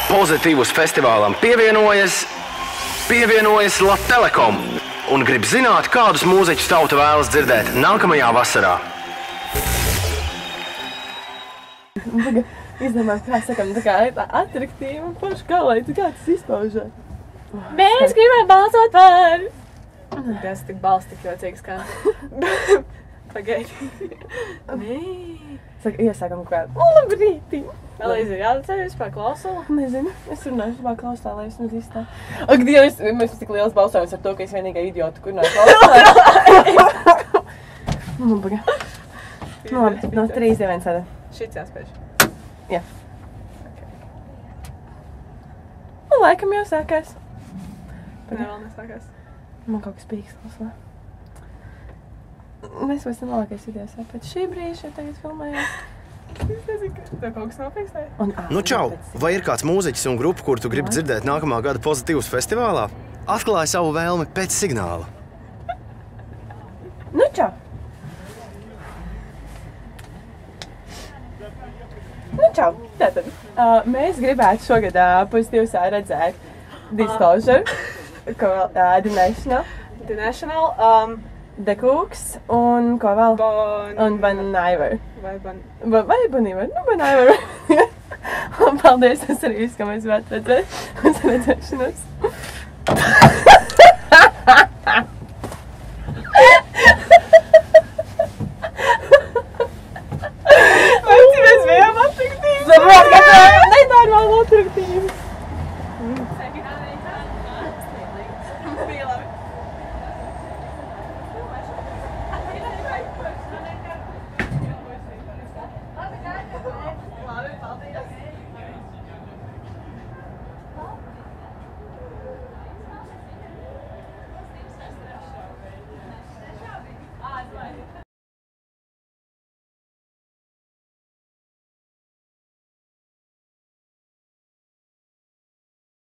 Pozitīvus festivālam pievienojas Latelekom un grib zināt, kādus mūziķus tauta vēlas dzirdēt nākamajā vasarā. Izdomājam, kā sakam, tā kā atraktīva un paši kā, lai tu kā tas izpaužot. Mēs gribam balsot par... Tas tik balss tik jocīgs kā. Pagaidi. Nē. Saka, iesākam kādu. Labrīti! Elīze, jāatceļ vispār klausulu? Nezinu, es runāju vispār klausā, lai es izstāju. Ak, Dievs, mēs tik liels balsojums ar to, ka es vienīgā idiota, kur runāju klausā. Nu, baga. Nu, labi, no 3, 2, 1, sada. Šits jāspēj. Jā. Nu, laikam jau sākās. Nē, vēl nesākās. Man kaut kas pīkstals, vai? Mēs vairs nelākais idejas, vai pēc šī brīža tagad filmējās. Es nezinu, ka tev kaut kas nopīkstēja. Nu čau, vai ir kāds mūziķis un grupa, kuru tu gribi dzirdēt nākamā gada Pozitīvus festivālā? Atklāj savu vēlmi pēc signāla. Nu čau! Nu čau! Tātad, mēs gribētu šogad Pozitīvusā redzēt Disclosure, ko vēl The National, The Cooks un ko vēl? Un Bon Iver. Vai Bon Iver? Nu, Bon Iver. Un paldies, tas arī viss, ko mēs varētu redzēt. Uz redzēšanos. Vai mēs bijām atraktīvi? Saprot, ka nenormāli atraktīvi.